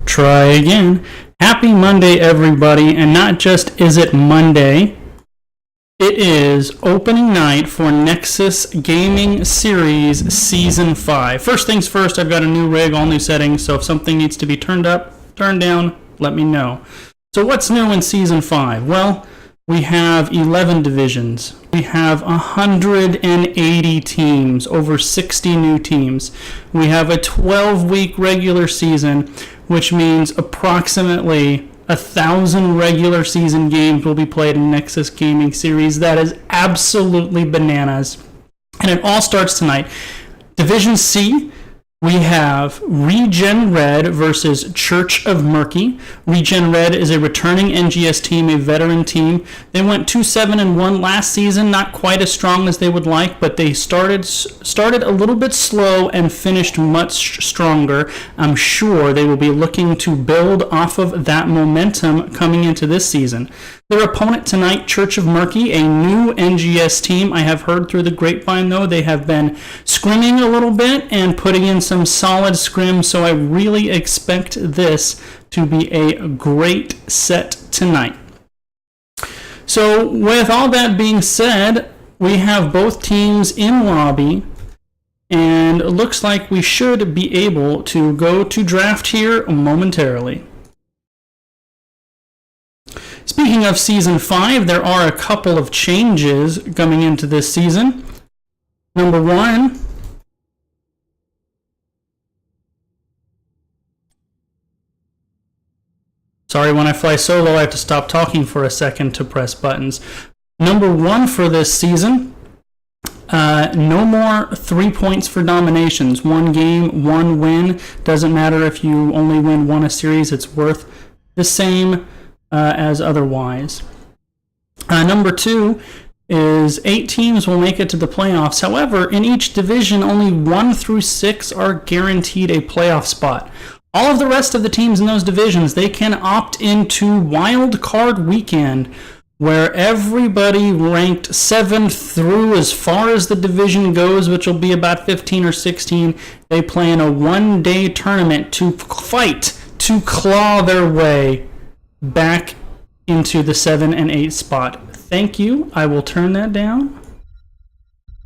Try again. Happy Monday, everybody. And not just is it Monday, it is opening night for Nexus Gaming Series Season 5. First things first, I've got a new rig, all new settings, so if something needs to be turned up, turned down, let me know. So what's new in Season 5? Well, we have 11 divisions. We have 180 teams, over 60 new teams. We have a 12-week regular season, which means approximately 1,000 regular season games will be played in Nexus Gaming Series. That is absolutely bananas. And it all starts tonight. Division C, we have ReGen Red versus Church of Murky. ReGen Red is a returning NGS team, a veteran team. They went 2-7-1 last season, not quite as strong as they would like, but they started a little bit slow and finished much stronger. I'm sure they will be looking to build off of that momentum coming into this season. Their opponent tonight, Church of Murky, a new NGS team. I have heard through the grapevine, though, they have been scrimming a little bit and putting in some solid scrims, so I really expect this to be a great set tonight. So with all that being said, we have both teams in lobby, and it looks like we should be able to go to draft here momentarily. Speaking of Season 5, there are a couple of changes coming into this season. Number one, sorry, when I fly solo, I have to stop talking for a second to press buttons. Number one for this season, no more 3 points for dominations. One game, one win. Doesn't matter if you only win one a series, it's worth the same as otherwise. Number two is 8 teams will make it to the playoffs. However, in each division, only 1 through 6 are guaranteed a playoff spot. All of the rest of the teams in those divisions, they can opt into Wild Card Weekend, where everybody ranked 7th through as far as the division goes, which will be about 15 or 16, they play in a one-day tournament to fight, to claw their way back into the 7 and 8 spot. Thank you. I will turn that down.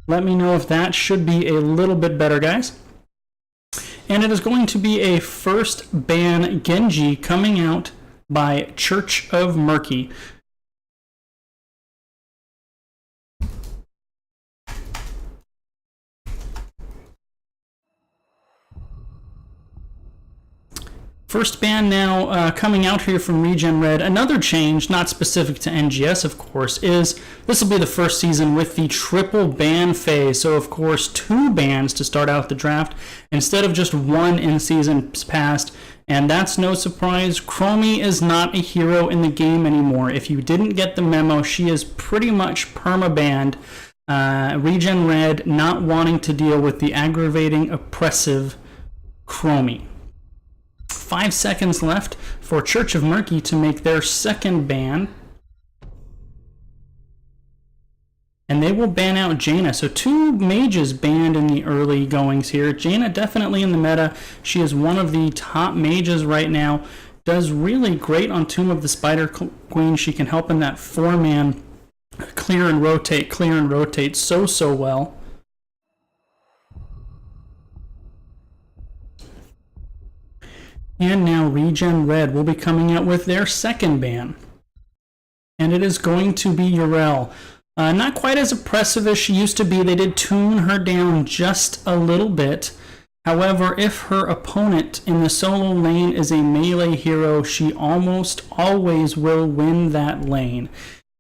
Let me know if that should be a little bit better, guys. And it is going to be a first ban Genji coming out by Church of Murky. First ban now coming out here from ReGen Red. Another change, not specific to NGS, of course, is this will be the first season with the triple ban phase. So, of course, 2 bans to start out the draft instead of just 1 in seasons past. And that's no surprise. Chromie is not a hero in the game anymore. If you didn't get the memo, she is pretty much perma-banned. ReGen Red not wanting to deal with the aggravating, oppressive Chromie. 5 seconds left for Church of Murky to make their second ban. And they will ban out Jaina. So 2 mages banned in the early goings here. Jaina definitely in the meta. She is one of the top mages right now. Does really great on Tomb of the Spider Queen. She can help in that 4-man clear and rotate so well. And now ReGen Red will be coming out with their second ban. And it is going to be Yrel. Not quite as oppressive as she used to be. They did tune her down just a little bit. However, if her opponent in the solo lane is a melee hero, she almost always will win that lane.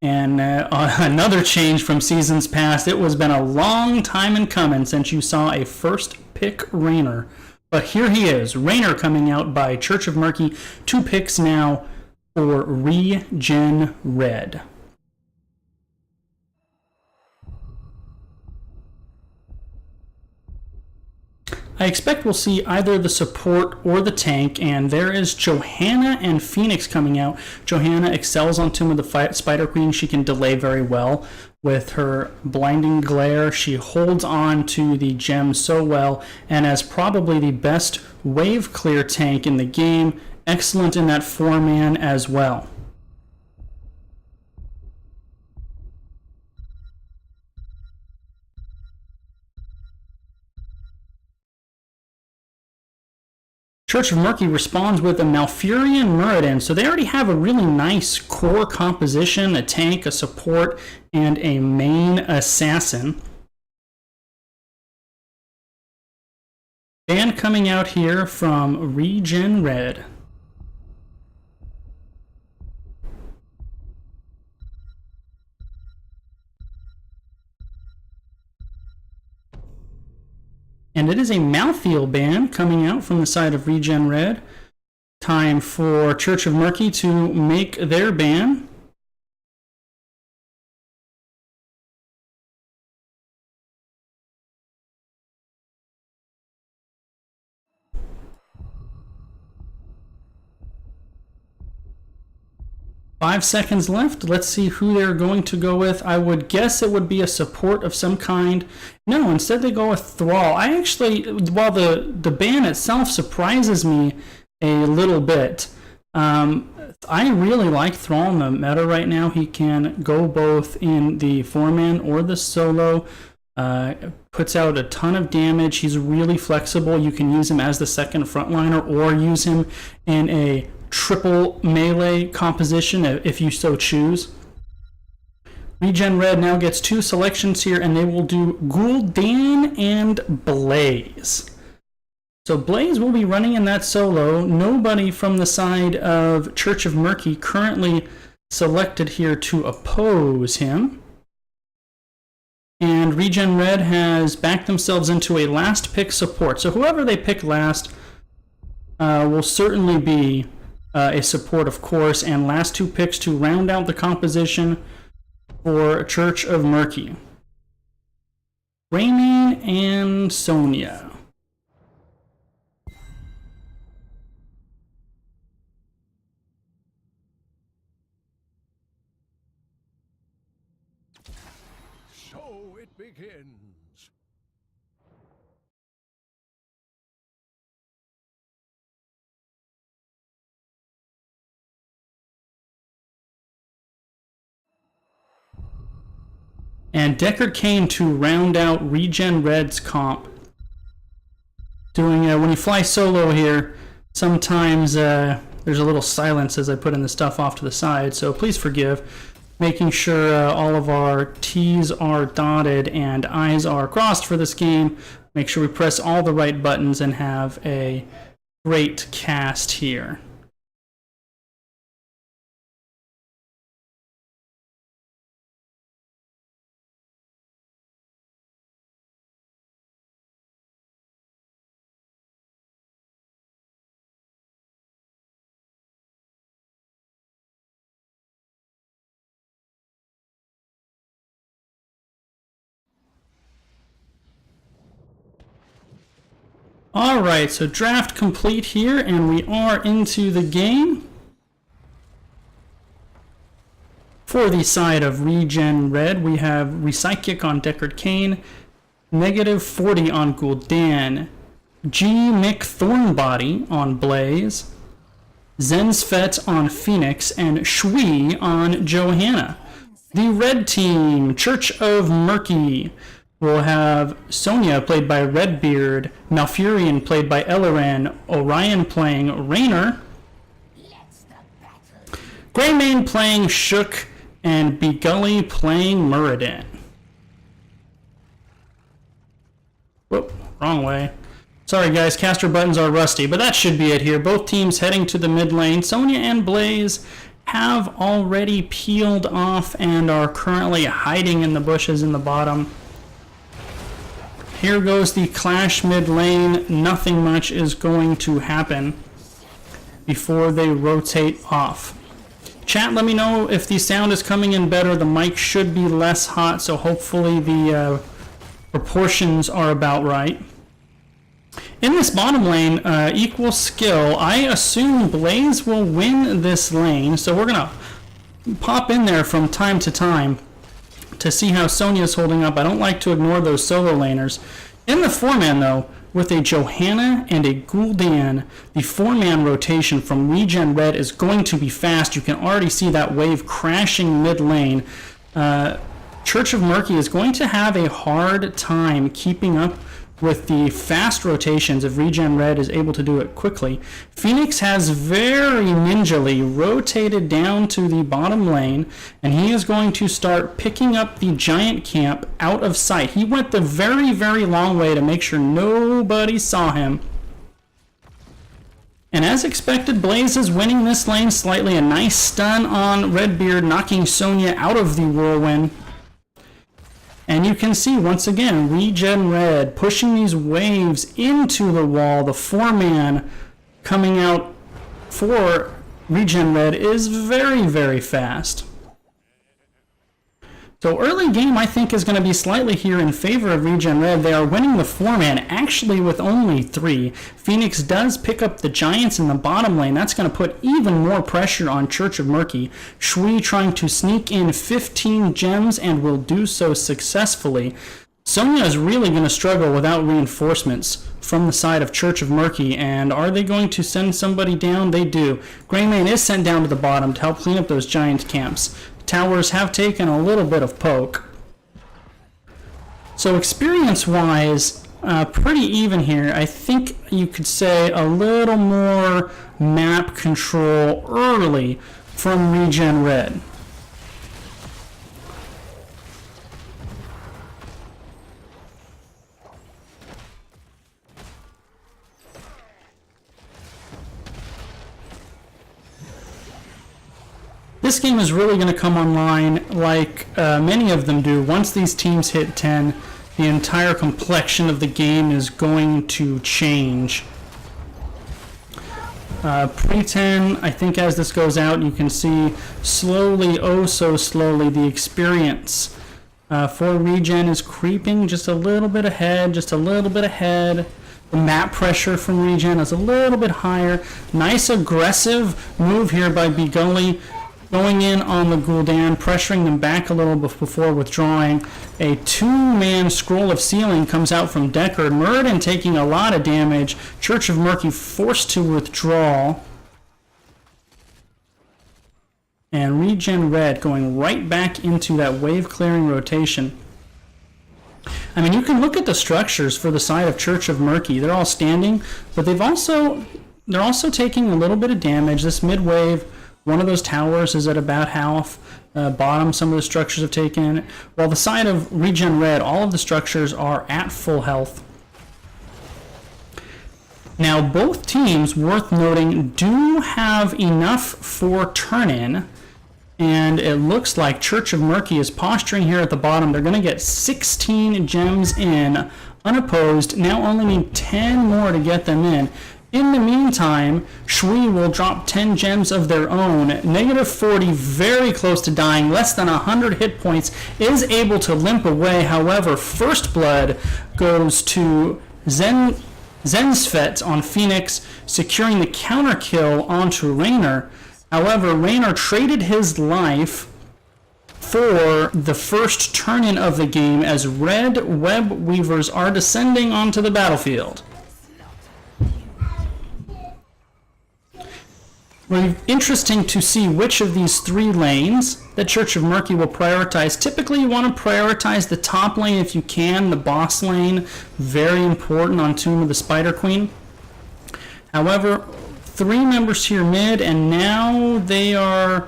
And another change from seasons past, it was been a long time in coming since you saw a first pick Raynor. But here he is, Raynor coming out by Church of Murky. 2 picks now for ReGen Red. I expect we'll see either the support or the tank, and there is Johanna and Phoenix coming out. Johanna excels on Tomb of the Spider Queen. She can delay very well with her blinding glare. She holds on to the gem so well, and as probably the best wave clear tank in the game, excellent in that 4-man as well. Church of Murky responds with a Malfurion Muradin, so they already have a really nice core composition, a tank, a support, and a main assassin. Ban coming out here from ReGen Red. And it is a Malthael ban coming out from the side of ReGen Red. Time for Church of Murky to make their ban. Five seconds left. Let's see who they're going to go with. I would guess it would be a support of some kind. No, instead they go with Thrall. I actually, while the ban itself surprises me a little bit, I really like Thrall in the meta right now. He can go both in the 4-man or the solo. Puts out a ton of damage. He's really flexible. You can use him as the second frontliner or use him in a triple melee composition if you so choose. ReGen Red now gets 2 selections here, and they will do Gul'dan and Blaze. So Blaze will be running in that solo. Nobody from the side of Church of Murky currently selected here to oppose him. And ReGen Red has backed themselves into a last pick support. So whoever they pick last will certainly be a support, of course, and last 2 picks to round out the composition for Church of Murky. Rayman and Sonya. So it begins. And Deckard Cain to round out ReGen Red's comp. Doing when you fly solo here, sometimes there's a little silence as I put in the stuff off to the side, so please forgive. Making sure all of our T's are dotted and I's are crossed for this game. Make sure we press all the right buttons and have a great cast here. Alright, so draft complete here, and we are into the game. For the side of ReGen Red, we have Recyclic on Deckard Cain, -40 on Gul'dan, G. Mick Thornbody on Blaze, Zensfet on Phoenix, and Shui on Johanna. The red team, Church of Murky, will have Sonya played by Redbeard, Malfurion played by Elloran, Orion playing Raynor, Greymane playing Shook, and Begully playing Muradin. Whoop, wrong way. Sorry guys, caster buttons are rusty, but that should be it here. Both teams heading to the mid lane. Sonya and Blaze have already peeled off and are currently hiding in the bushes in the bottom. Here goes the clash mid lane. Nothing much is going to happen before they rotate off. Chat, let me know if the sound is coming in better. The mic should be less hot, so hopefully the proportions are about right. In this bottom lane, equal skill, I assume Blaze will win this lane, so we're going to pop in there from time to time to see how Sonya's holding up. I don't like to ignore those solo laners. In the 4-man, though, with a Johanna and a Gul'dan, the 4-man rotation from ReGen Red is going to be fast. You can already see that wave crashing mid lane. Church of Murky is going to have a hard time keeping up with the fast rotations if ReGen Red is able to do it quickly. Phoenix has very ninjally rotated down to the bottom lane, and he is going to start picking up the giant camp out of sight. He went the very, very long way to make sure nobody saw him. And as expected, Blaze is winning this lane slightly. A nice stun on Redbeard, knocking Sonya out of the whirlwind. And you can see, once again, ReGen Red pushing these waves into the wall. The 4-man coming out for ReGen Red is very, very fast. So early game, I think, is going to be slightly here in favor of ReGen Red. They are winning the 4-man, actually with only 3. Phoenix does pick up the Giants in the bottom lane. That's going to put even more pressure on Church of Murky. Shui trying to sneak in 15 gems and will do so successfully. Sonya is really going to struggle without reinforcements from the side of Church of Murky, and are they going to send somebody down? They do. Greymane is sent down to the bottom to help clean up those giant camps. Towers have taken a little bit of poke. So experience-wise, pretty even here. I think you could say a little more map control early from ReGen Red. This game is really going to come online like many of them do. Once these teams hit 10, the entire complexion of the game is going to change. Pre-10, I think as this goes out, you can see slowly, oh so slowly, the experience for ReGen is creeping just a little bit ahead, just a little bit ahead. The map pressure from ReGen is a little bit higher. Nice aggressive move here by Begully, going in on the Gul'dan, pressuring them back a little before withdrawing. A 2-man Scroll of Sealing comes out from Deckard. Muradin taking a lot of damage. Church of Murky forced to withdraw. And ReGen Red going right back into that wave clearing rotation. I mean, you can look at the structures for the side of Church of Murky. They're all standing, but they're also taking a little bit of damage. This mid wave, one of those towers is at about half. Bottom, some of the structures have taken. While the side of ReGen Red, all of the structures are at full health. Now, both teams, worth noting, do have enough for turn-in. And it looks like Church of Murky is posturing here at the bottom. They're going to get 16 gems in, unopposed. Now only need 10 more to get them in. In the meantime, Shui will drop 10 gems of their own. -40, very close to dying, less than 100 hit points, is able to limp away. However, First Blood goes to Zensfet on Phoenix, securing the counter kill onto Raynor. However, Raynor traded his life for the first turn-in of the game as red web weavers are descending onto the battlefield. Well, interesting to see which of these three lanes that Church of Murky will prioritize. Typically, you want to prioritize the top lane if you can, the boss lane, very important on Tomb of the Spider Queen. However, three members here mid, and now they are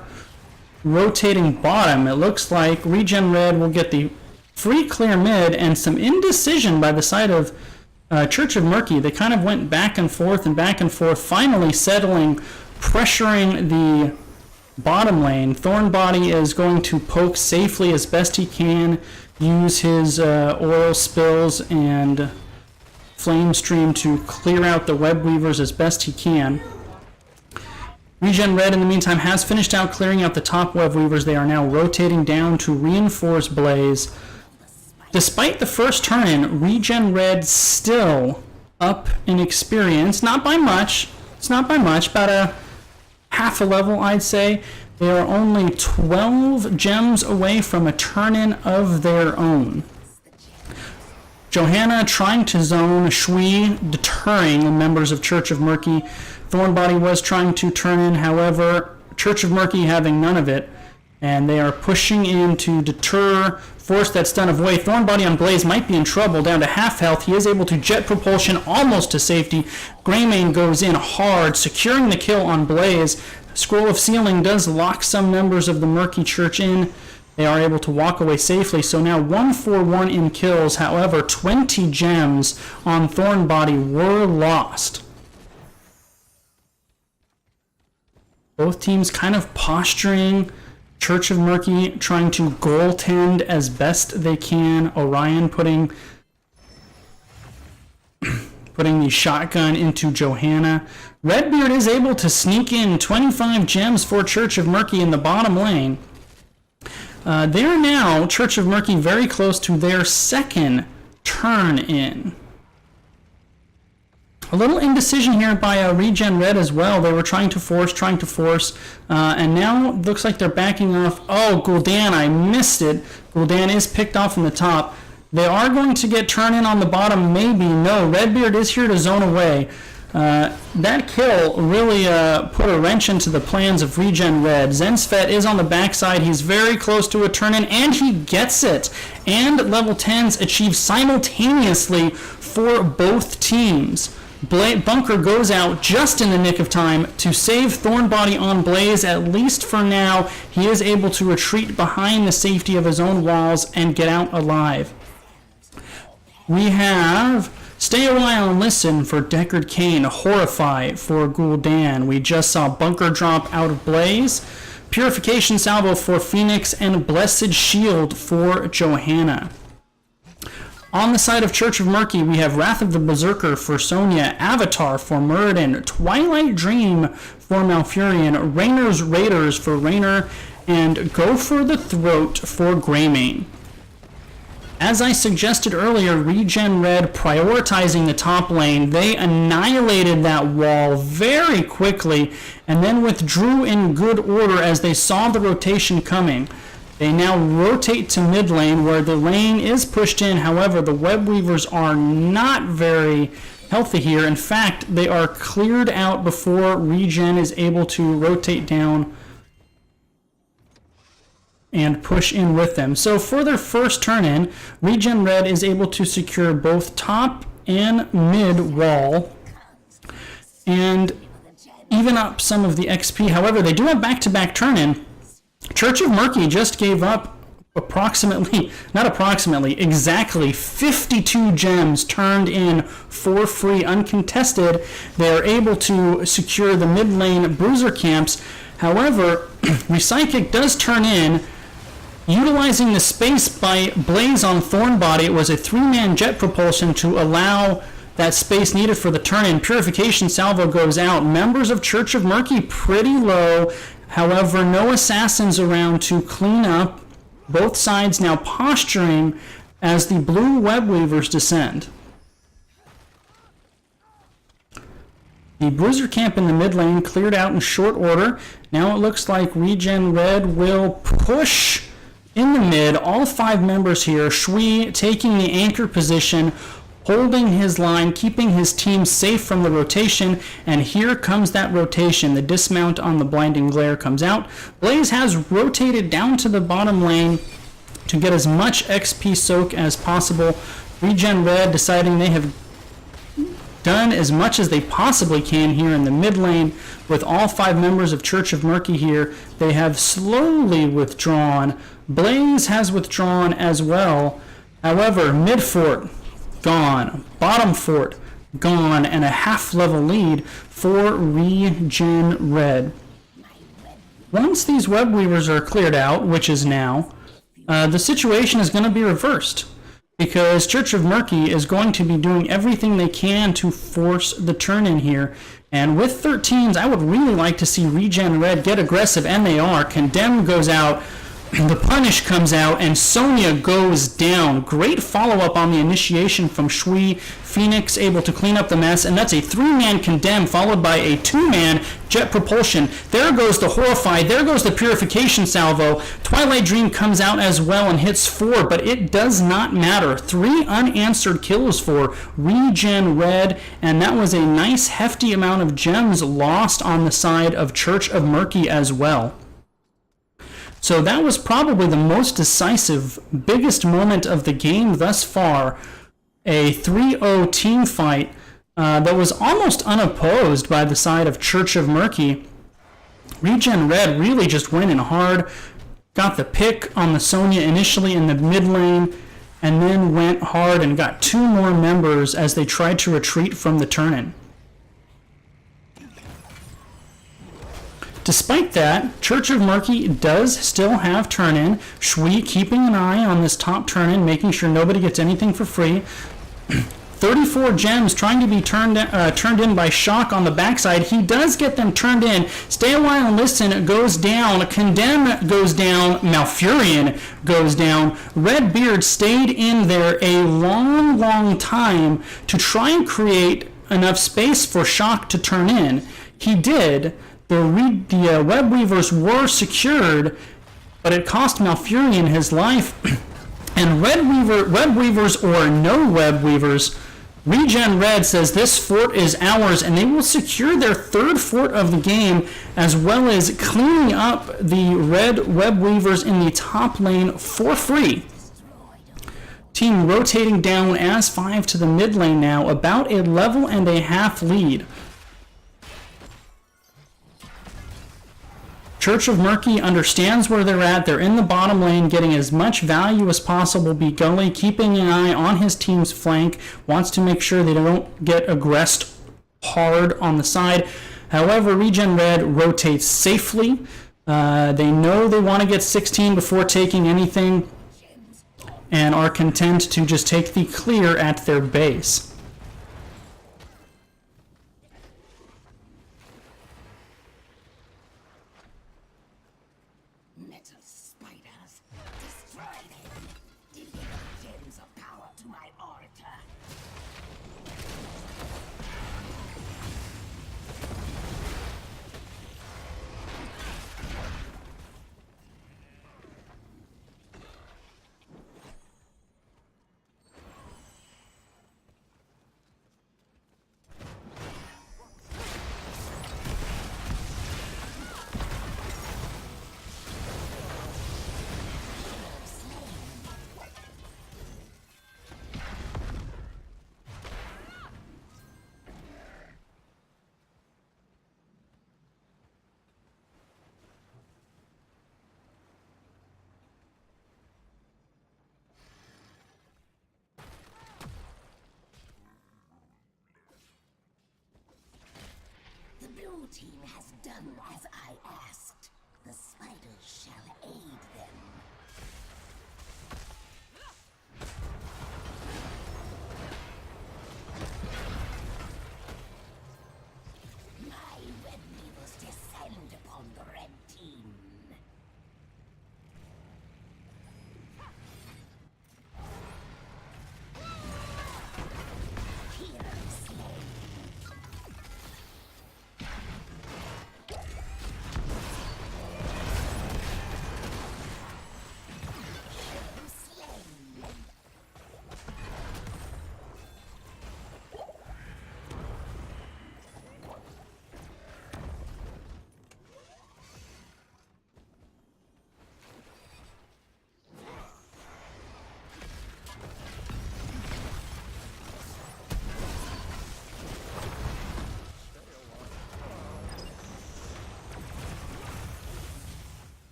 rotating bottom. It looks like ReGen Red will get the free clear mid and some indecision by the side of Church of Murky. They kind of went back and forth, finally settling, pressuring the bottom lane. Thornbody is going to poke safely as best he can, use his oil spills and flame stream to clear out the web weavers as best he can. ReGen Red, in the meantime, has finished out clearing out the top web weavers. They are now rotating down to reinforce Blaze. Despite the first turn-in, ReGen Red still up in experience. Not by much. It's not by much. About a half a level, I'd say. They are only 12 gems away from a turn-in of their own. Johanna trying to zone Shui, deterring the members of Church of Murky. Thornbody was trying to turn in, however, Church of Murky having none of it, and they are pushing in to deter, force that stun of way. Thornbody on Blaze might be in trouble, down to half health. He is able to jet propulsion almost to safety. Greymane goes in hard, securing the kill on Blaze. Scroll of Sealing does lock some members of the Murky Church in. They are able to walk away safely, so now 1-4-1 in kills. However, 20 gems on Thornbody were lost. Both teams kind of posturing. Church of Murky trying to goaltend as best they can. Orion putting the shotgun into Johanna. Redbeard is able to sneak in 25 gems for Church of Murky in the bottom lane. They are now, Church of Murky, very close to their second turn-in. A little indecision here by ReGen Red as well. They were trying to force, and now it looks like they're backing off. Oh, Gul'dan, I missed it. Gul'dan is picked off in the top. They are going to get turn-in on the bottom, maybe. No, Redbeard is here to zone away. That kill really put a wrench into the plans of ReGen Red. Zensfet is on the backside. He's very close to a turn-in, and he gets it. And level 10s achieve simultaneously for both teams. Bunker goes out just in the nick of time to save Thornbody on Blaze. At least for now, he is able to retreat behind the safety of his own walls and get out alive. We have Stay a While and Listen for Deckard Cain, Horrify for Gul'dan. We just saw Bunker drop out of Blaze, Purification Salvo for Phoenix, and Blessed Shield for Johanna. On the side of Church of Murky, we have Wrath of the Berserker for Sonya, Avatar for Muradin, Twilight Dream for Malfurion, Raynor's Raiders for Raynor, and Go for the Throat for Greymane. As I suggested earlier, ReGen Red prioritizing the top lane. They annihilated that wall very quickly and then withdrew in good order as they saw the rotation coming. They now rotate to mid lane where the lane is pushed in. However, the web weavers are not very healthy here. In fact, they are cleared out before ReGen is able to rotate down and push in with them. So for their first turn in, ReGen Red is able to secure both top and mid wall and even up some of the XP. However, they do have back-to-back turn in. Church of Murky just gave up exactly 52 gems turned in for free, uncontested. They are able to secure the mid lane bruiser camps. However, Recyclic does turn in, utilizing the space by Blaze on Thornbody. It was a 3-man jet propulsion to allow that space needed for the turn-in. Purification Salvo goes out. Members of Church of Murky pretty low. However, no assassins around to clean up. Both sides now posturing as the blue web weavers descend. The Bruiser camp in the mid lane cleared out in short order. Now it looks like ReGen Red will push in the mid. All 5 members here. Shui taking the anchor position, holding his line, keeping his team safe from the rotation. And here comes that rotation. The dismount on the Blinding Glare comes out. Blaze has rotated down to the bottom lane to get as much XP soak as possible. ReGen Red deciding they have done as much as they possibly can here in the mid lane. With all 5 members of Church of Murky here, they have slowly withdrawn. Blaze has withdrawn as well. However, mid fort gone, bottom fort gone, and a half-level lead for ReGen Red. Once these web weavers are cleared out, which is now, the situation is going to be reversed, because Church of Murky is going to be doing everything they can to force the turn-in here. And with 13s, I would really like to see ReGen Red get aggressive, and they are. Condemn goes out, the Punish comes out, and Sonya goes down. Great follow-up on the initiation from Shui. Phoenix able to clean up the mess, and that's a 3-man Condemn followed by a 2-man Jet Propulsion. There goes the Horrify. There goes the Purification Salvo. Twilight Dream comes out as well and hits 4, but it does not matter. 3 unanswered kills for ReGen Red, and that was a nice hefty amount of gems lost on the side of Church of Murky as well. So that was probably the most decisive, biggest moment of the game thus far. A 3-0 team fight that was almost unopposed by the side of Church of Murky. ReGen Red really just went in hard, got the pick on the Sonya initially in the mid lane, and then went hard and got 2 more members as they tried to retreat from the turn-in. Despite that, Church of Murky does still have turn-in. Shui keeping an eye on this top turn-in, making sure nobody gets anything for free. 34 gems trying to be turned in by Shock on the backside. He does get them turned in. Stay a while and listen goes down. Condemn goes down. Malfurion goes down. Redbeard stayed in there a long time to try and create enough space for Shock to turn in. He did. The web weavers were secured, but it cost Malfurion his life. And web weavers or no web weavers, ReGen Red says this fort is ours, and they will secure their 3rd fort of the game, as well as cleaning up the red web weavers in the top lane for free. Team rotating down as 5 to the mid lane now, about a level and a half lead. Church of Murky understands where they're at. They're in the bottom lane, getting as much value as possible. B Gully keeping an eye on his team's flank, wants to make sure they don't get aggressed hard on the side. However, ReGen Red rotates safely. They know they want to get 16 before taking anything, and are content to just take the clear at their base. Blue team has done as I asked. The spiders shall aid them. My web weavers descend upon the red team.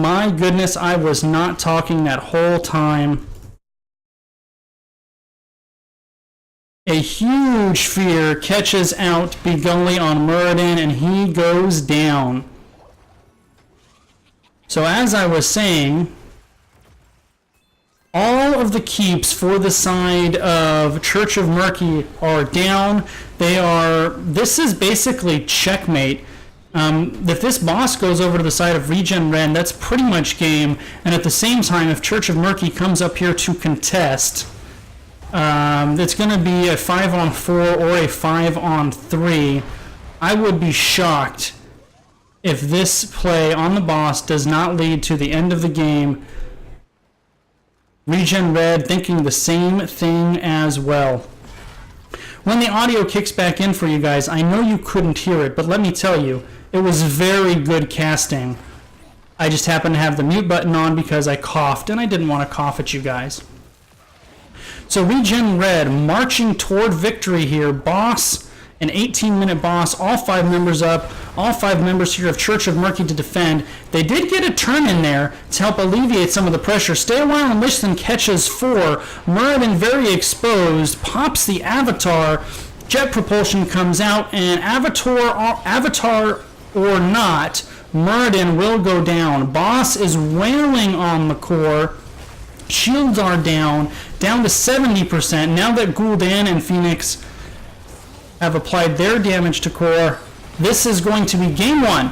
My goodness, I was not talking that whole time. A huge fear catches out Begully on Muradin, and he goes down. So as I was saying, all of the keeps for the side of Church of Murky are down. This is basically checkmate. If this boss goes over to the side of ReGen Red, that's pretty much game. And at the same time, if Church of Murky comes up here to contest, it's going to be a 5-on-4 or a 5-on-3. I would be shocked if this play on the boss does not lead to the end of the game. ReGen Red thinking the same thing as well. When the audio kicks back in for you guys, I know you couldn't hear it, but let me tell you, it was very good casting. I just happened to have the mute button on because I coughed, and I didn't want to cough at you guys. So ReGen Red marching toward victory here. Boss, an 18-minute boss, all 5 members up, all 5 members here of Church of Murky to defend. They did get a turn in there to help alleviate some of the pressure. Stay a while and Listen catches 4. Muradin very exposed, pops the Avatar. Jet propulsion comes out, and Avatar or not, Muradin will go down. Boss is wailing on the core. Shields are down to 70%. Now that Gul'dan and Phoenix have applied their damage to core, this is going to be game 1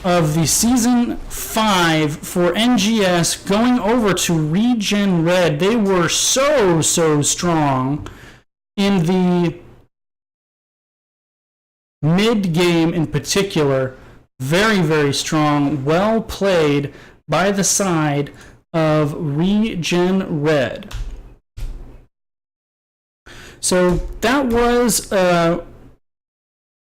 of the Season 5 for NGS going over to ReGen Red. They were so strong in the mid-game in particular. Very strong. Well played by the side of ReGen Red. So that was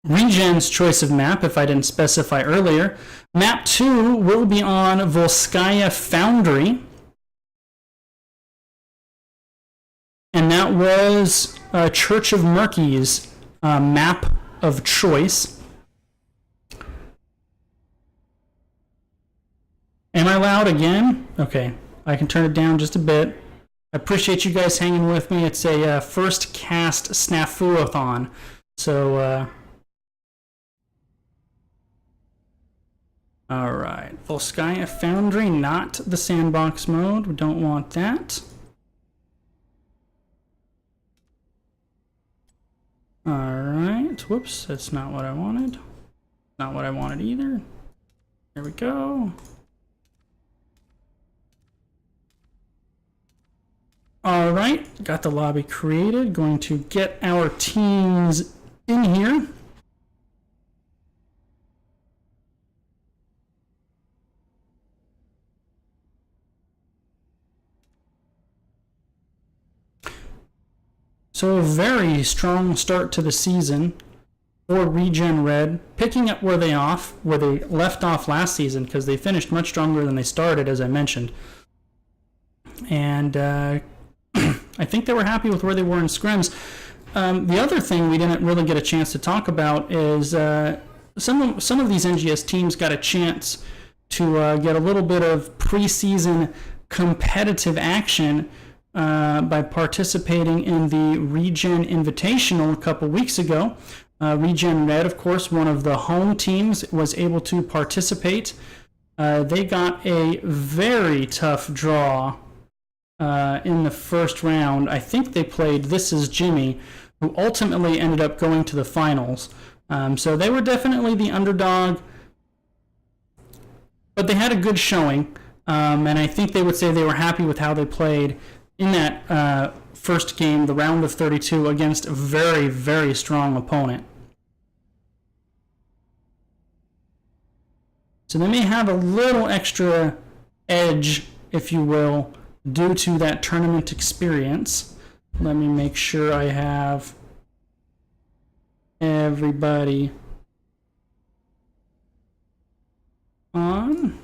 ReGen's choice of map, if I didn't specify earlier. Map 2 will be on Volskaya Foundry. And that was Church of Murky's map of choice. Am I loud again? Okay, I can turn it down just a bit. I appreciate you guys hanging with me. It's a first cast snafu-a-thon. So, alright. Volskaya Foundry, not the sandbox mode. We don't want that. Alright. Whoops, that's not what I wanted. Not what I wanted either. There we go. Alright, got the lobby created. Going to get our teams in here. So a very strong start to the season for ReGen Red, picking up where they left off last season, because they finished much stronger than they started, as I mentioned. And I think they were happy with where they were in scrims. The other thing we didn't really get a chance to talk about is some of these NGS teams got a chance to get a little bit of preseason competitive action by participating in the ReGen Invitational a couple weeks ago. ReGen Red, of course, one of the home teams, was able to participate. They got a very tough draw in the first round. I think they played This Is Jimmy, who ultimately ended up going to the finals. So they were definitely the underdog, but they had a good showing, and I think they would say they were happy with how they played in that first game, the round of 32, against a very strong opponent. So they may have a little extra edge, if you will, due to that tournament experience. Let me make sure I have everybody on.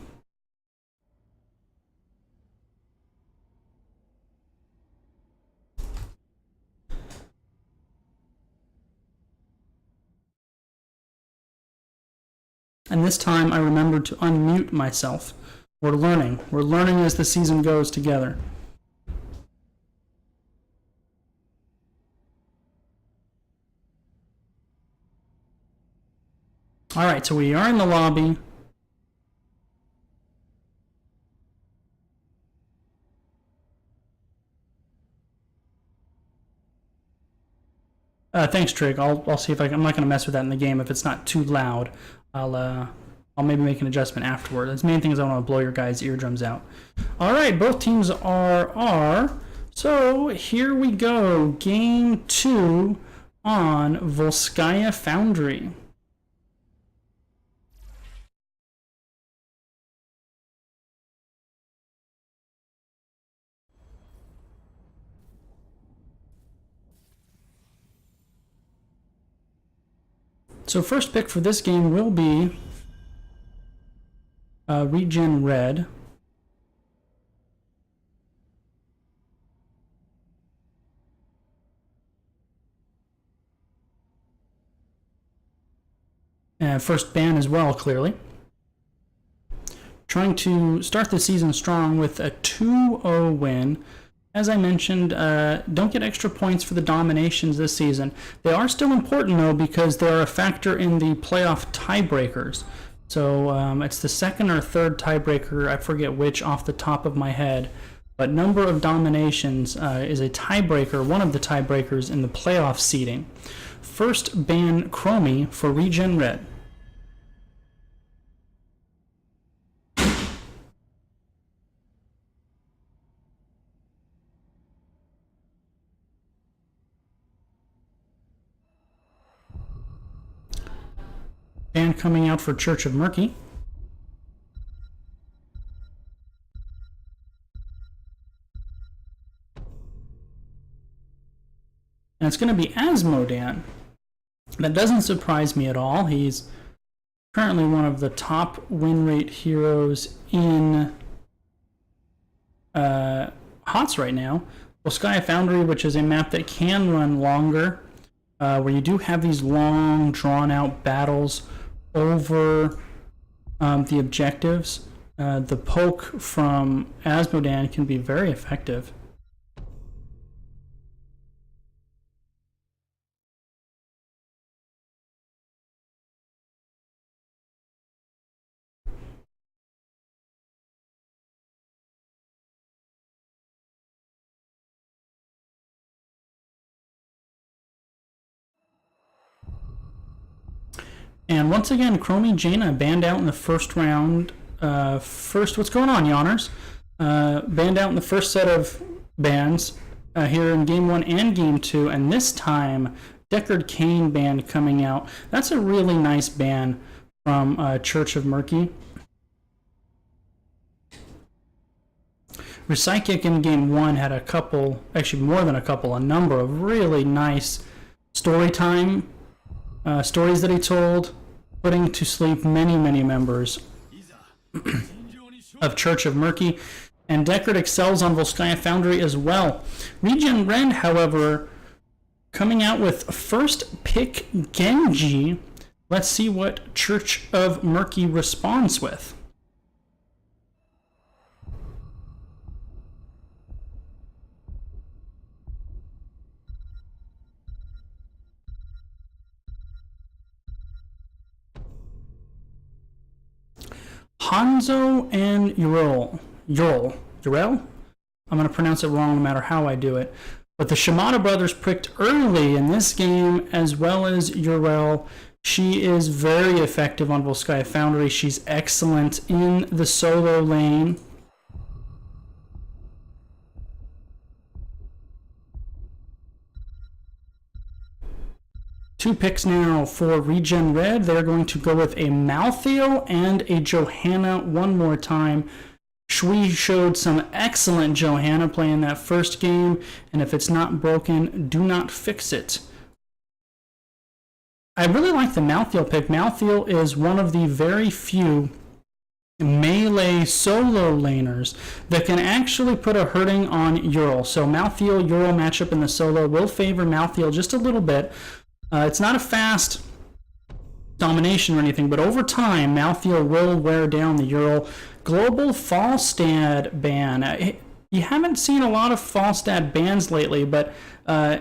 And this time I remembered to unmute myself. We're learning. We're learning as the season goes together. All right, so we are in the lobby. Thanks, Trig. I'll see if I'm not going to mess with that in the game. If it's not too loud, I'll maybe make an adjustment afterward. The main thing is I don't want to blow your guys' eardrums out. All right, both teams are R. So here we go. Game 2 on Volskaya Foundry. So first pick for this game will be ReGen Red. And first ban as well, clearly. Trying to start the season strong with a 2-0 win. As I mentioned, don't get extra points for the dominations this season. They are still important, though, because they're a factor in the playoff tiebreakers. So it's the second or third tiebreaker, I forget which off the top of my head. But number of dominations is a tiebreaker, one of the tiebreakers in the playoff seeding. First ban Chromie for ReGen Red. Ban coming out for Church of Murky. And it's going to be Asmodan. That doesn't surprise me at all. He's currently one of the top win rate heroes in HOTS right now. Volskaya Foundry, which is a map that can run longer, where you do have these long, drawn-out battles over the objectives. The poke from Asmodan can be very effective. And once again, Chromie Jaina banned out in the first round. What's going on, Yawners? Banned out in the first set of bans here in Game 1 and Game 2, and this time, Deckard Cain ban coming out. That's a really nice ban from Church of Murky. Recykic in Game 1 had a couple, actually more than a couple, a number of really nice story time stories that he told, putting to sleep many, many members of Church of Murky. And Deckard excels on Volskaya Foundry as well. ReGen Red, however, coming out with first pick Genji. Let's see what Church of Murky responds with. Hanzo and Urel. I'm going to pronounce it wrong no matter how I do it. But the Shimada brothers pricked early in this game, as well as Urel. She is very effective on Volskaya Foundry. She's excellent in the solo lane. Two picks now for ReGen Red. They're going to go with a Malthael and a Johanna one more time. Shui showed some excellent Johanna play in that first game, and if it's not broken, do not fix it. I really like the Malthael pick. Malthael is one of the very few melee solo laners that can actually put a hurting on Urel. So Malthael-Urel matchup in the solo will favor Malthael just a little bit. It's not a fast domination or anything, but over time, Malthael will wear down the Ural. Global Falstad ban. You haven't seen a lot of Falstad bans lately, but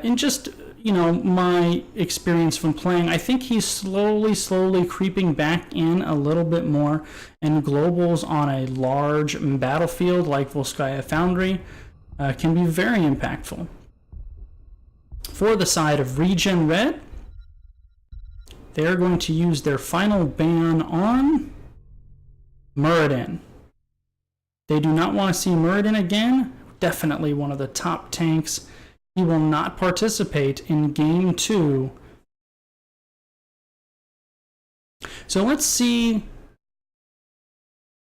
in just, my experience from playing, I think he's slowly creeping back in a little bit more, and globals on a large battlefield like Volskaya Foundry can be very impactful. For the side of ReGen Red, they're going to use their final ban on Muradin. They do not want to see Muradin again. Definitely one of the top tanks. He will not participate in Game 2. So let's see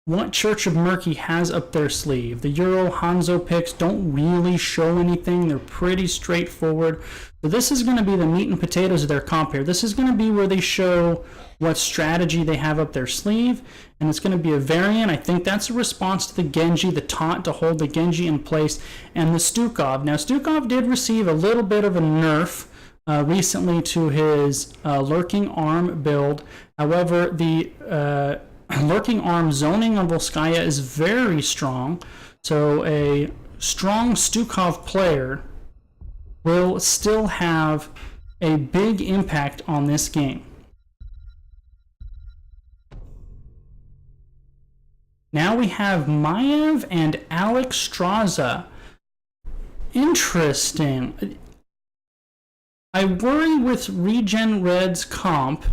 what Church of Murky has up their sleeve. The Ural Hanzo picks don't really show anything. They're pretty straightforward. So this is going to be the meat and potatoes of their comp here. This is going to be where they show what strategy they have up their sleeve, and it's going to be a variant. I think that's a response to the Genji, the taunt to hold the Genji in place, and the Stukov. Now, Stukov did receive a little bit of a nerf recently to his Lurking Arm build. However, the Lurking Arm zoning on Volskaya is very strong, so a strong Stukov player will still have a big impact on this game. Now we have Maiev and Alex Straza. Interesting. I worry with ReGen Red's comp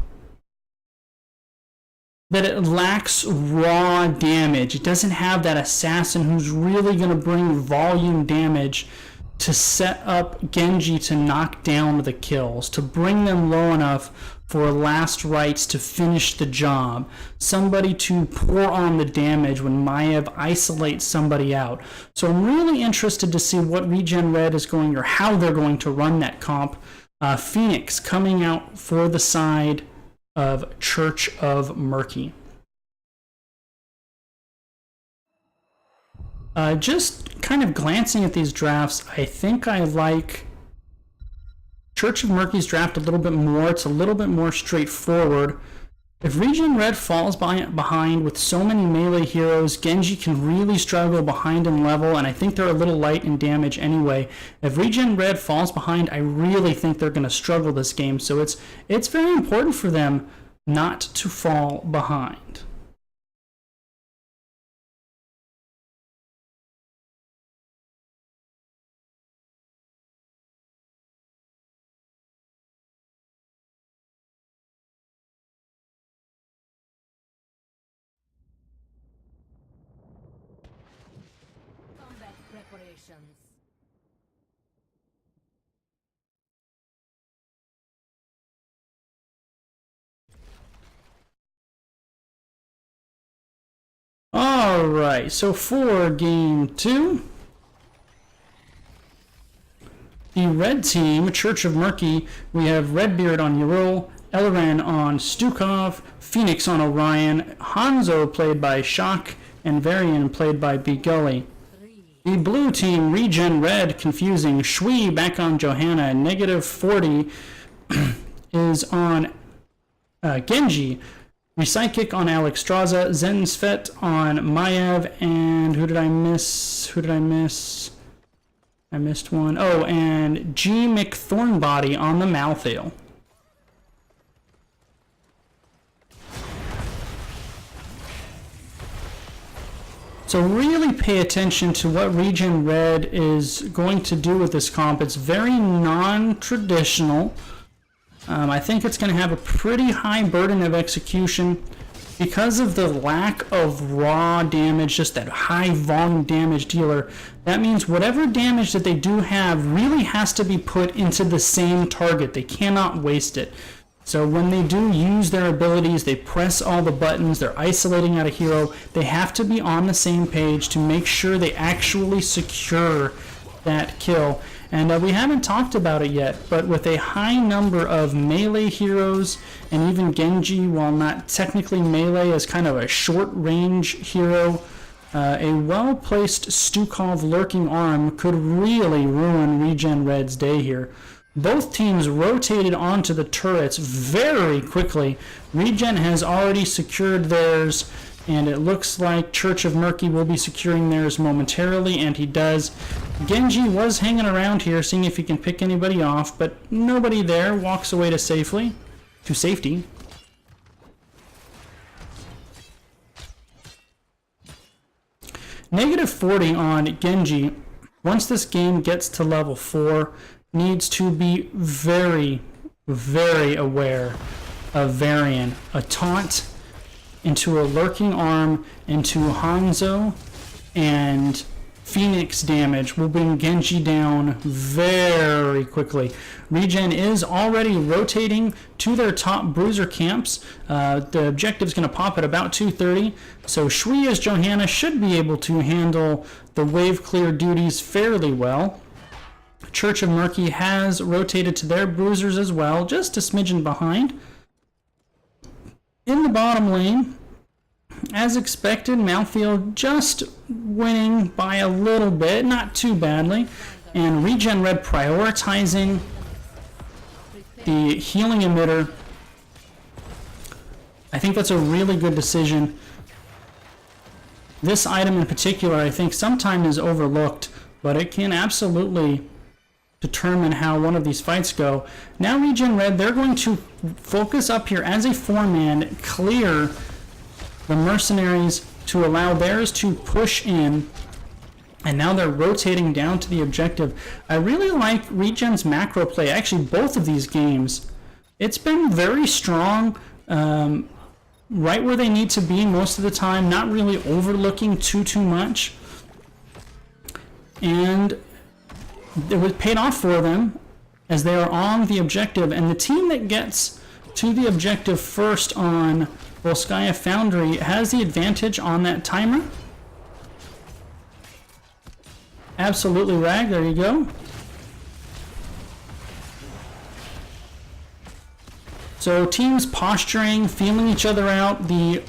that it lacks raw damage. It doesn't have that assassin who's really going to bring volume damage to set up Genji to knock down the kills, to bring them low enough for last rites to finish the job. Somebody to pour on the damage when Maiev isolates somebody out. So I'm really interested to see what ReGen Red is going, or how they're going to run that comp. Phoenix coming out for the side of Church of Murky. Just kind of glancing at these drafts, I think I like Church of Murky's draft a little bit more. It's a little bit more straightforward. If ReGen Red falls behind with so many melee heroes, Genji can really struggle behind in level, and I think they're a little light in damage anyway. If ReGen Red falls behind, I really think they're going to struggle this game, so it's very important for them not to fall behind. Combat preparations. Alright, so for Game 2, the red team, Church of Murky, we have Redbeard on Ural, Elran on Stukov, Phoenix on Orion, Hanzo played by Shock, and Varian played by B. Gully. The blue team, ReGen Red, confusing, Shui back on Johanna, -40 is on Genji, Recykick on Alex Straza, Zensvet on Maiev, and who did I miss? I missed one. Oh, and G. McThornbody on the Malthael. So really pay attention to what ReGen Red is going to do with this comp. It's very non-traditional. I think it's going to have a pretty high burden of execution because of the lack of raw damage, just that high volume damage dealer. That means whatever damage that they do have really has to be put into the same target. They cannot waste it. So when they do use their abilities, they press all the buttons, they're isolating out a hero, they have to be on the same page to make sure they actually secure that kill. And we haven't talked about it yet, but with a high number of melee heroes, and even Genji, while not technically melee, as kind of a short-range hero, a well-placed Stukov Lurking Arm could really ruin ReGen Red's day here. Both teams rotated onto the turrets very quickly. ReGen has already secured theirs, and it looks like Church of Murky will be securing theirs momentarily, and he does. Genji was hanging around here, seeing if he can pick anybody off, but nobody there. Walks away to safety. -40 on Genji. Once this game gets to level 4, needs to be very, very aware of Varian. A taunt into a lurking arm into Hanzo and Phoenix damage will bring Genji down very quickly. ReGen is already rotating to their top bruiser camps. The objective is going to pop at about 2:30, so Shui as Johanna should be able to handle the wave clear duties fairly well. Church of Murky has rotated to their bruisers as well, just a smidgen behind. In the bottom lane, as expected, Mouthfield just winning by a little bit, not too badly, and ReGen Red prioritizing the healing emitter. I think that's a really good decision. This item in particular, I think, sometimes is overlooked, but it can absolutely determine how one of these fights go. Now ReGen Red, they're going to focus up here as a 4-man, clear the mercenaries to allow theirs to push in, and now they're rotating down to the objective. I really like ReGen's macro play, actually both of these games. It's been very strong, right where they need to be most of the time, not really overlooking too much, and it was paid off for them as they are on the objective, and the team that gets to the objective first on Volskaya Foundry has the advantage on that timer. Absolutely, Rag, there you go. So teams posturing, feeling each other out. The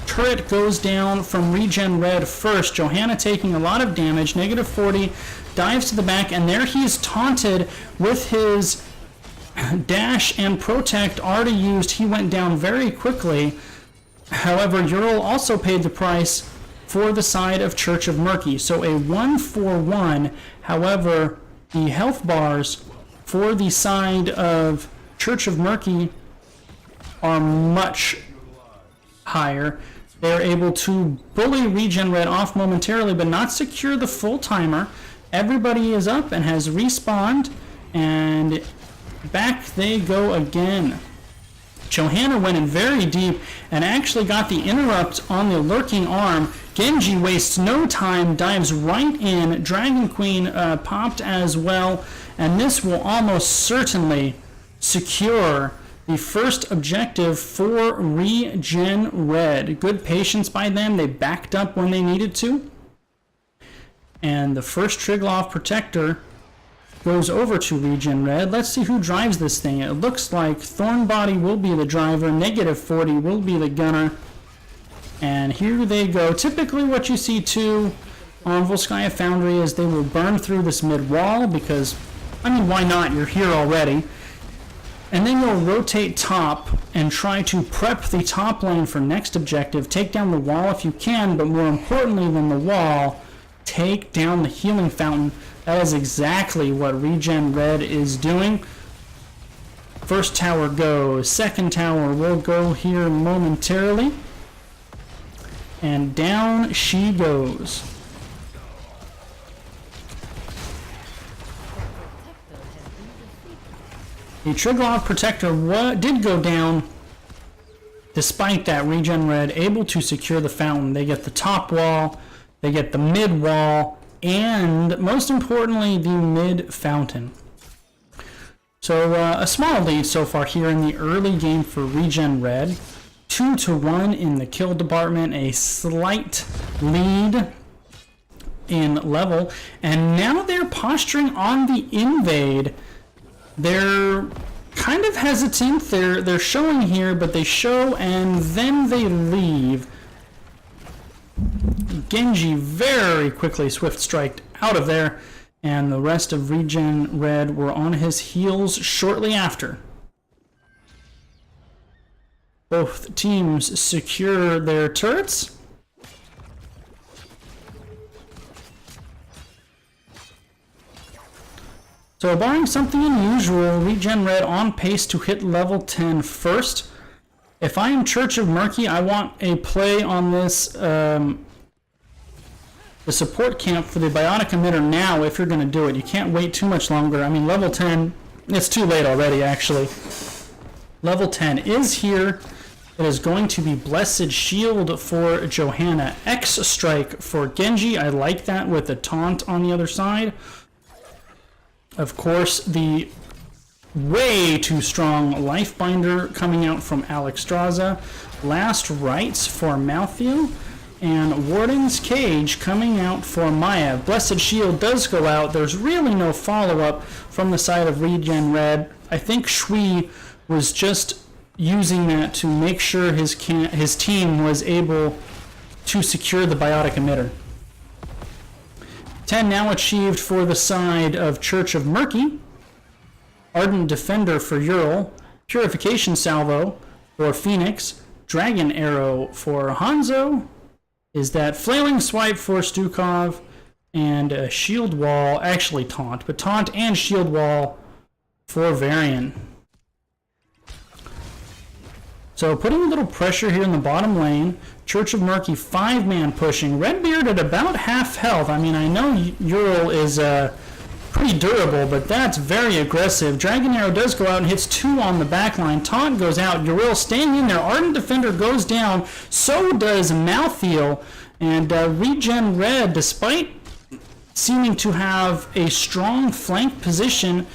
turret goes down from ReGen Red first. Johanna taking a lot of damage, -40, dives to the back, and there he is taunted with his dash and protect already used. He went down very quickly. However, Ural also paid the price for the side of Church of Murky. So a 1-for-1. However, the health bars for the side of Church of Murky are much higher. They're able to bully ReGen Red off momentarily, but not secure the full timer. Everybody is up and has respawned, and back they go again. Johanna went in very deep and actually got the interrupt on the lurking arm. Genji wastes no time, dives right in. Dragon Queen popped as well, and this will almost certainly secure the first objective for ReGen Red. Good patience by them. They backed up when they needed to. And the first Triglav Protector goes over to ReGen Red. Let's see who drives this thing. It looks like Thornbody will be the driver. -40 will be the gunner. And here they go. Typically what you see too on Volskaya Foundry is they will burn through this mid wall because, I mean, why not? You're here already. And then you'll rotate top and try to prep the top lane for next objective. Take down the wall if you can, but more importantly than the wall, take down the healing fountain. That is exactly what ReGen Red is doing. First tower goes. Second tower will go here momentarily. And down she goes. The Triglav Protector did go down. Despite that, ReGen Red able to secure the fountain. They get the top wall, they get the mid wall, and most importantly, the mid fountain. So a small lead so far here in the early game for ReGen Red. 2-1 in the kill department, a slight lead in level, and now they're posturing on the invade. They're kind of hesitant. They're showing here, but they show and then they leave. Genji very quickly swift striked out of there, and the rest of ReGen Red were on his heels shortly after. Both teams secure their turrets. So barring something unusual, ReGen Red on pace to hit level 10 first. If I am Church of Murky, I want a play on this, the support camp for the biotic emitter now if you're going to do it. You can't wait too much longer. I mean, level 10, it's too late already, actually. Level 10 is here. It is going to be Blessed Shield for Johanna, X Strike for Genji. I like that with the taunt on the other side. Of course, the way too strong Lifebinder coming out from Alexstrasza. Last Rites for Malthael. And Warden's Cage coming out for Maya. Blessed Shield does go out. There's really no follow-up from the side of ReGen Red. I think Shui was just using that to make sure his team was able to secure the biotic emitter. 10 now achieved for the side of Church of Murky. Ardent Defender for Ural. Purification Salvo for Phoenix. Dragon Arrow for Hanzo. Is that Flailing Swipe for Stukov. And a Shield Wall, actually Taunt, but Taunt and Shield Wall for Varian. So putting a little pressure here in the bottom lane. Church of Murky 5-man pushing. Redbeard at about half health. I mean, I know Ural is pretty durable, but that's very aggressive. Dragon Arrow does go out and hits 2 on the back line. Taunt goes out. Ural staying in there. Ardent Defender goes down. So does Malthael. And ReGen Red, despite seeming to have a strong flank position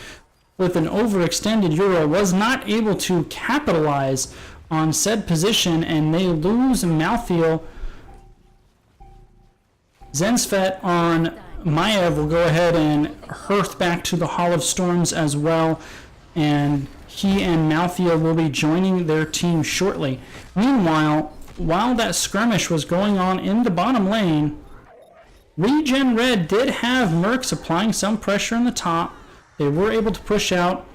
with an overextended Ural, was not able to capitalize on said position, and they lose Malthael. Zensfet on Maiev will go ahead and hearth back to the Hall of Storms as well, and he and Malthael will be joining their team shortly. Meanwhile, while that skirmish was going on in the bottom lane, ReGen Red did have Mercs applying some pressure in the top. They were able to push out,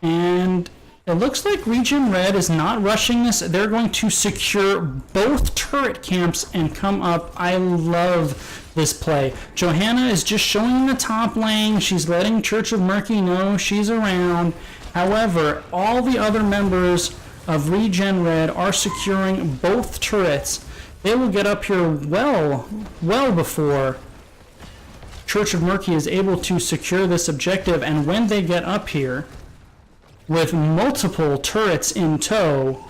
and it looks like ReGen Red is not rushing this. They're going to secure both turret camps and come up. I love this play. Johanna is just showing in the top lane. She's letting Church of Murky know she's around. However, all the other members of ReGen Red are securing both turrets. They will get up here well before Church of Murky is able to secure this objective, and when they get up here with multiple turrets in tow,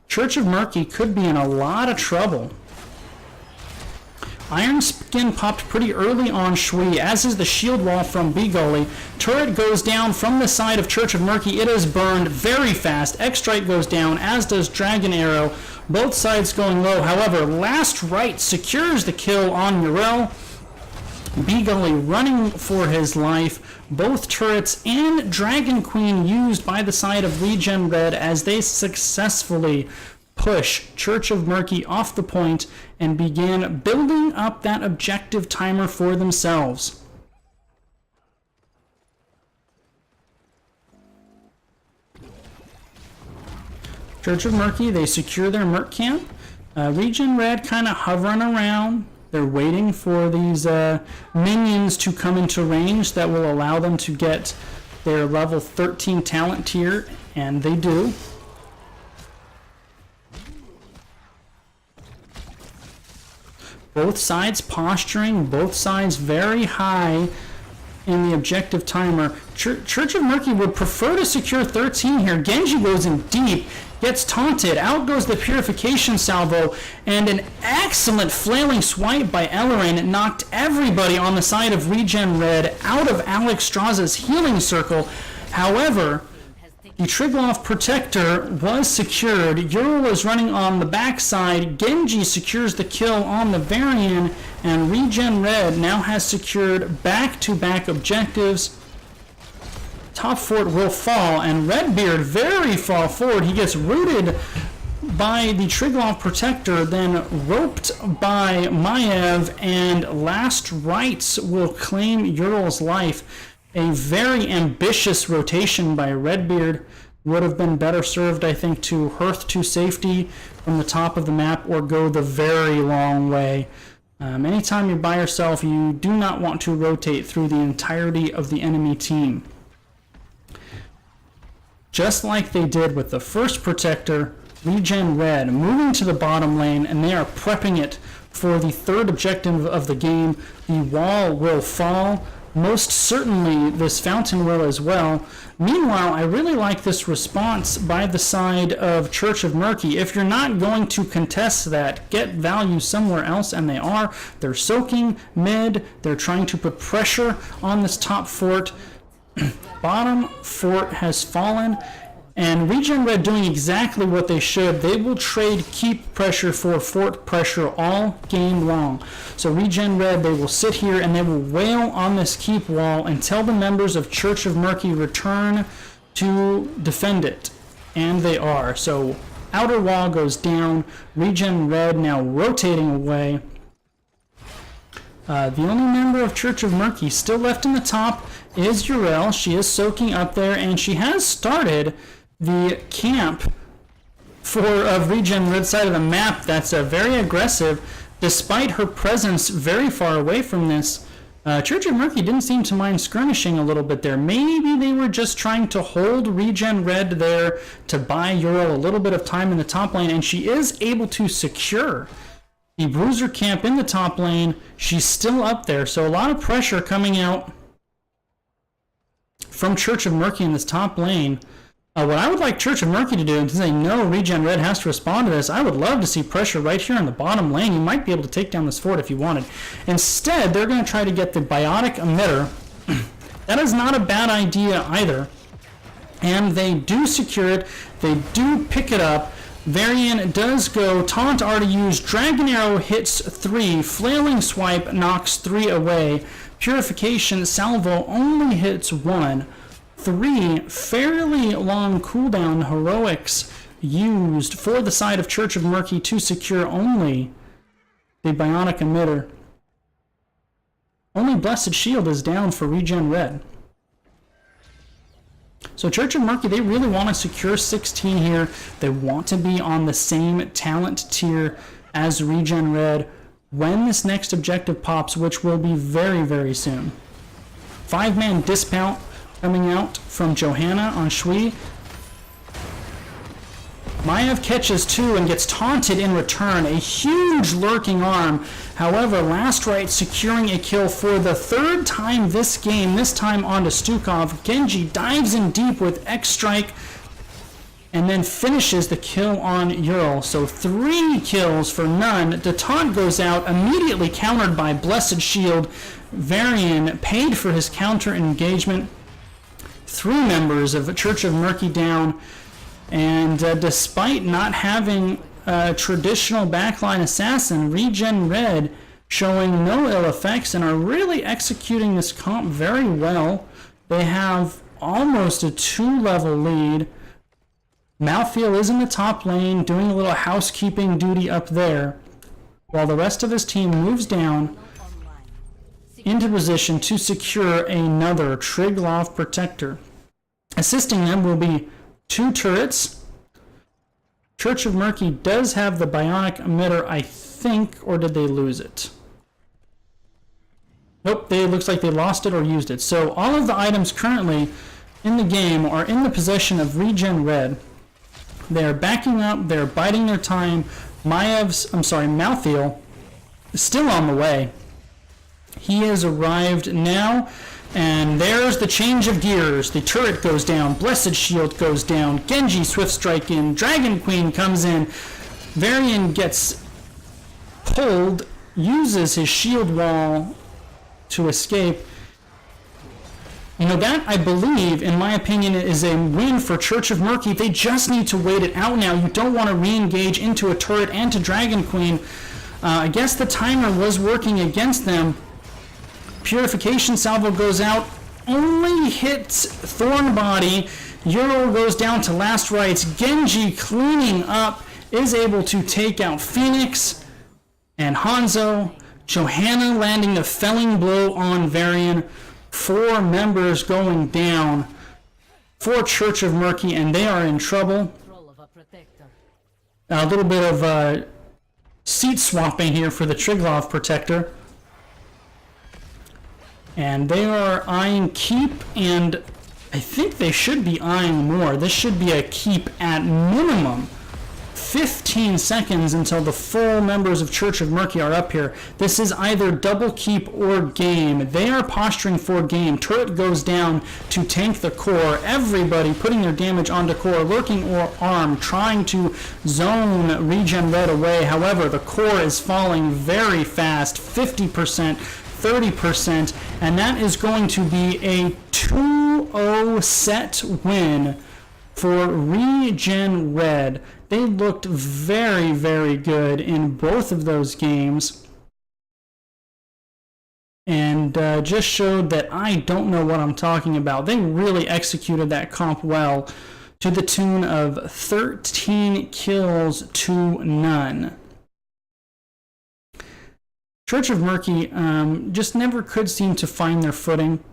Church of Murky could be in a lot of trouble. Iron Skin popped pretty early on Shui, as is the shield wall from B-Gully. Turret goes down from the side of Church of Murky. It is burned very fast. X-Strike goes down, as does Dragon Arrow. Both sides going low. However, Last Right secures the kill on Yrel. B-Gully running for his life. Both turrets and Dragon Queen used by the side of ReGen Red as they successfully push Church of Murky off the point and began building up that objective timer for themselves. Church of Murky, they secure their Merc camp. ReGen Red kind of hovering around. They're waiting for these minions to come into range that will allow them to get their level 13 talent tier, and they do. Both sides posturing, both sides very high in the objective timer. Church of Murky would prefer to secure 13 here. Genji goes in deep, gets taunted. Out goes the Purification Salvo, and an excellent Flailing Swipe by Ellerin knocked everybody on the side of ReGen Red out of Alexstrasza's healing circle. However, the Triglav Protector was secured. Ural is running on the backside. Genji secures the kill on the Varian, and ReGen Red now has secured back-to-back objectives. Top fort will fall, and Redbeard very far forward. He gets rooted by the Triglav Protector, then roped by Maiev, and Last Rites will claim Ural's life. A very ambitious rotation by Redbeard. Would have been better served, I think, to hearth to safety from the top of the map or go the very long way. Anytime you're by yourself, you do not want to rotate through the entirety of the enemy team. Just like they did with the first Protector, ReGen Red moving to the bottom lane, and they are prepping it for the third objective of the game. The wall will fall. Most certainly this fountain will as well. Meanwhile, I really like this response by the side of Church of Murky. If you're not going to contest that, get value somewhere else, and they are. They're soaking mid. They're trying to put pressure on this top fort. Bottom fort has fallen, and ReGen Red doing exactly what they should. They will trade keep pressure for fort pressure all game long. So ReGen Red, they will sit here and they will wail on this keep wall until the members of Church of Murky return to defend it. And they are. So outer wall goes down. ReGen Red now rotating away. The only member of Church of Murky still left in the top is Urel. She is soaking up there, and she has started the camp of ReGen Red side of the map. That's very aggressive, despite her presence very far away from this. Church of Murky didn't seem to mind skirmishing a little bit there. Maybe they were just trying to hold ReGen Red there to buy Urel a little bit of time in the top lane, and she is able to secure the Bruiser camp in the top lane. She's still up there, so a lot of pressure coming out from Church of Murky in this top lane. What I would like Church of Murky to do, and since they know ReGen Red has to respond to this, I would love to see pressure right here in the bottom lane. You might be able to take down this fort if you wanted. Instead, they're going to try to get the Biotic Emitter. That is not a bad idea either. And they do secure it. They do pick it up. Varian does go. Taunt already used. Dragon Arrow hits 3. Flailing Swipe knocks 3 away. Purification Salvo only hits 1. 3 fairly long cooldown heroics used for the side of Church of Murky to secure only the Bionic Emitter. Only Blessed Shield is down for ReGen Red. So Church of Murky, they really want to secure 16 here. They want to be on the same talent tier as ReGen Red when this next objective pops, which will be very, very soon. 5-man Dismount coming out from Johanna on Shui. Maiev catches 2 and gets taunted in return. A huge lurking arm. However, Last Right securing a kill for the 3rd time this game, this time onto Stukov. Genji dives in deep with X Strike and then finishes the kill on Urel. So 3 kills for none. The taunt goes out, immediately countered by Blessed Shield. Varian paid for his counter engagement. 3 members of Church of Murky down, and despite not having a traditional backline assassin, ReGen Red showing no ill effects and are really executing this comp very well. They have almost a 2-level lead. Malthael is in the top lane doing a little housekeeping duty up there, while the rest of his team moves down into position to secure another Triglav Protector. Assisting them will be 2 turrets. Church of Murky does have the Bionic Emitter, I think, or did they lose it? Nope, it looks like they lost it or used it. So all of the items currently in the game are in the possession of ReGen Red. They are backing up, they're biding their time. Malthael is still on the way. He has arrived now, and there's the change of gears. The turret goes down, Blessed Shield goes down, Genji Swift Strike in, Dragon Queen comes in, Varian gets pulled, uses his shield wall to escape. You know, that, I believe, in my opinion, is a win for Church of Murky. They just need to wait it out now. You don't want to re-engage into a turret and to Dragon Queen. I guess the timer was working against them. Purification Salvo goes out, only hits Thornbody. Urel goes down to Last Rites. Genji cleaning up is able to take out Phoenix and Hanzo. Johanna landing the felling blow on Varian. 4 members going down for Church of Murky, and they are in trouble. A little bit of seat swapping here for the Triglav Protector. And they are eyeing keep, and I think they should be eyeing more. This should be a keep at minimum. 15 seconds until the full members of Church of Murky are up here. This is either double keep or game. They are posturing for game. Turret goes down to tank the core. Everybody putting their damage onto core, lurking or arm, trying to zone ReGen Red away. However, the core is falling very fast, 50%, 30%, and that is going to be a 2-0 set win for ReGen Red. They looked very, very good in both of those games, and just showed that I don't know what I'm talking about. They really executed that comp well, to the tune of 13 kills to none. Church of Murky just never could seem to find their footing.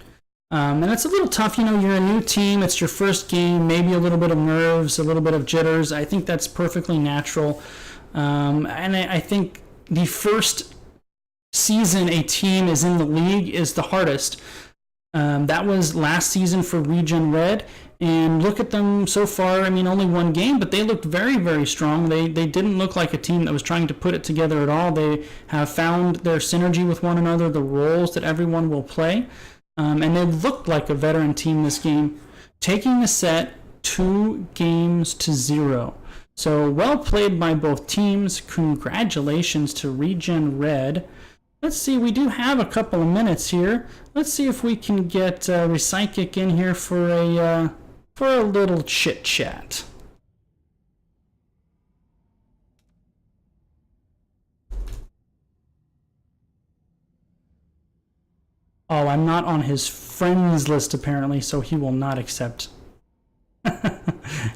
And it's a little tough, you know, you're a new team, it's your first game, maybe a little bit of nerves, a little bit of jitters. I think that's perfectly natural. And I think the first season a team is in the league is the hardest. That was last season for ReGen Red, and look at them so far. I mean, only one game, but they looked very, very strong. They didn't look like a team that was trying to put it together at all. They have found their synergy with one another, the roles that everyone will play. And they looked like a veteran team this game, taking the set 2-0. So well played by both teams. Congratulations to ReGen Red. Let's see, we do have a couple of minutes here. Let's see if we can get Recyclic in here for a little chit chat. Oh, I'm not on his friends list apparently, so he will not accept.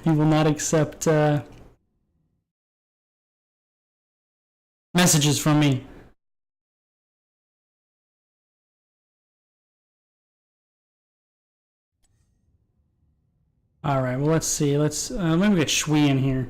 He will not accept messages from me. All right. Well, let's see. Let me get Shui in here.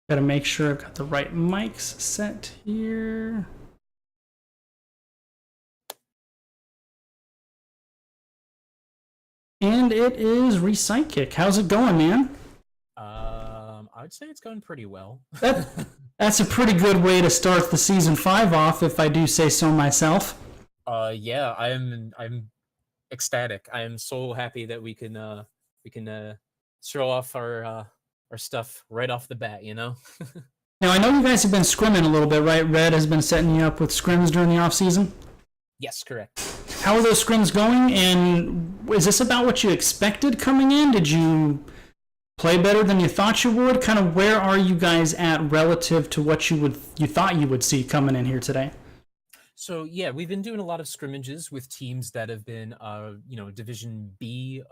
Gotta make sure I've got the right mics set here. And it is Recyclic. How's it going, man? I'd say it's going pretty well. That's a pretty good way to start the season 5 off, if I do say so myself. Yeah, I'm ecstatic. I am so happy that we can show off our stuff right off the bat, you know? Now, I know you guys have been scrimming a little bit, right? Red has been setting you up with scrims during the off-season? Yes, correct. How are those scrims going, and is this about what you expected coming in? Did you play better than you thought you would? Kind of where are you guys at relative to what you thought you would see coming in here today? So yeah, we've been doing a lot of scrimmages with teams that have been, Division B,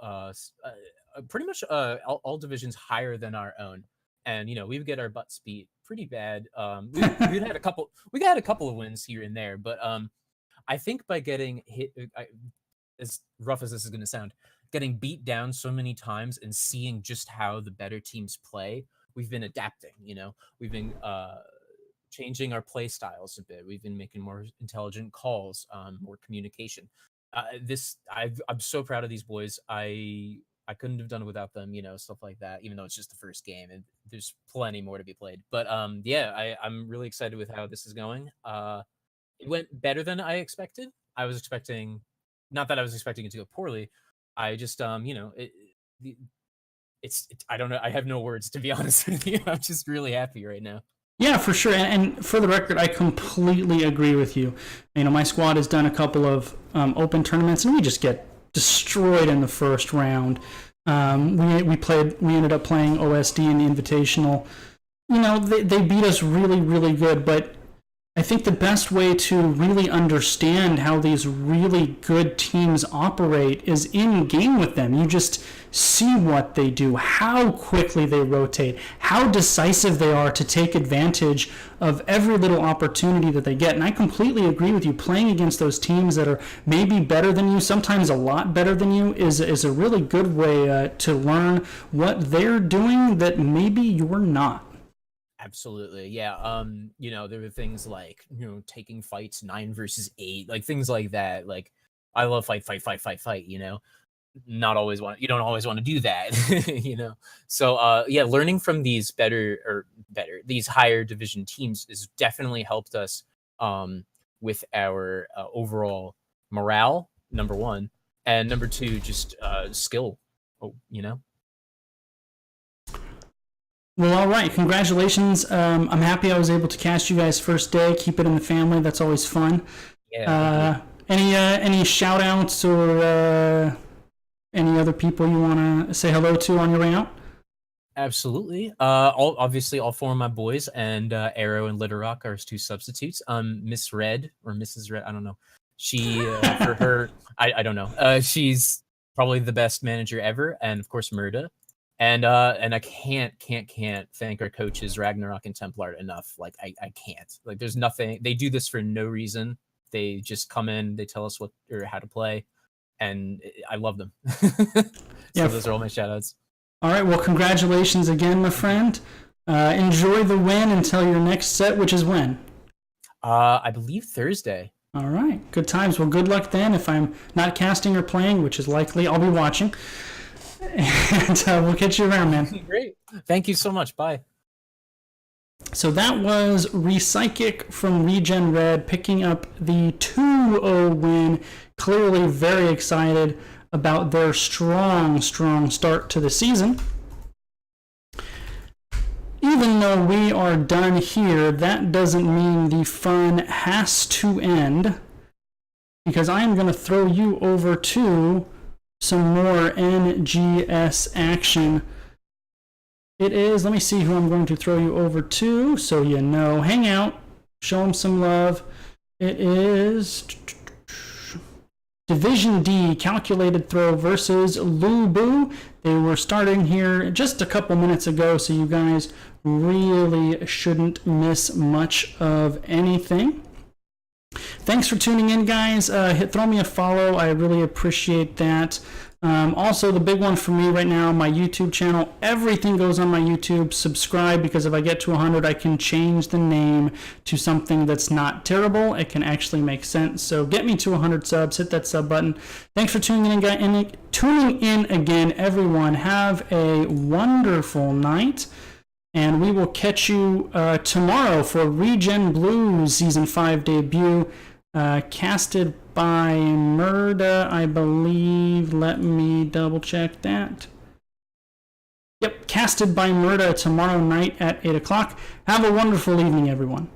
pretty much all divisions higher than our own, and we would get our butts beat pretty bad. We had a couple of wins here and there, but I think by getting hit, as rough as this is going to sound, getting beat down so many times and seeing just how the better teams play, we've been adapting. We've been changing our play styles a bit. We've been making more intelligent calls, more communication. I'm so proud of these boys. I couldn't have done it without them, stuff like that, even though it's just the first game and there's plenty more to be played. But I'm really excited with how this is going. It went better than I expected. I was expecting, not that I was expecting it to go poorly. I just, I don't know. I have no words, to be honest with you. I'm just really happy right now. Yeah, for sure. And for the record, I completely agree with you. You know, my squad has done a couple of open tournaments, and we just get destroyed in the first round. We ended up playing OSD in the Invitational. You know, they beat us really, really good, but I think the best way to really understand how these really good teams operate is in game with them. You just see what they do, how quickly they rotate, how decisive they are to take advantage of every little opportunity that they get. And I completely agree with you. Playing against those teams that are maybe better than you, sometimes a lot better than you, is a really good way to learn what they're doing that maybe you're not. Absolutely. Yeah. You know, there were things like, taking fights 9 versus 8, like things like that. Like, I love fight, you know. Not always you don't always want to do that, you know. So yeah, learning from these these higher division teams has definitely helped us with our overall morale, number one, and number two, just skill, you know. Well, all right. Congratulations. I'm happy I was able to cast you guys first day. Keep it in the family. That's always fun. Yeah. Any shout outs or any other people you want to say hello to on your way out? Absolutely. Obviously all 4 of my boys, and Arrow and Litterrock are his 2 substitutes. Miss Red or Mrs. Red, I don't know. She for her, I don't know. She's probably the best manager ever, and of course Murda. And I can't thank our coaches Ragnarok and Templar enough. Like I can't. Like there's nothing. They do this for no reason. They just come in, they tell us what or how to play, and I love them. So those are all my shout outs. All right, well, congratulations again, my friend. Enjoy the win until your next set, which is when? I believe Thursday. All right, good times. Well, good luck then. If I'm not casting or playing, which is likely, I'll be watching. And we'll catch you around, man. Great. Thank you so much. Bye. So that was RePsychic from ReGen Red picking up the 2-0 win. Clearly very excited about their strong start to the season. Even though we are done here, that doesn't mean the fun has to end, because I am going to throw you over to some more NGS action. It is, let me see who I'm going to throw you over to so you know. Hang out, show them some love. It is Division D calculated throw versus Lubu. They were starting here just a couple minutes ago, so you guys really shouldn't miss much of anything. Thanks for tuning in, guys. Throw me a follow. I really appreciate that. Also, the big one for me right now, my YouTube channel. Everything goes on my YouTube. Subscribe, because if I get to 100, I can change the name to something that's not terrible. It can actually make sense. So get me to 100 subs. Hit that sub button. Thanks for tuning in again, everyone. Have a wonderful night. And we will catch you tomorrow for ReGen Blues Season 5 debut, casted by Murda, I believe. Let me double check that. Yep, casted by Murda tomorrow night at 8 o'clock. Have a wonderful evening, everyone.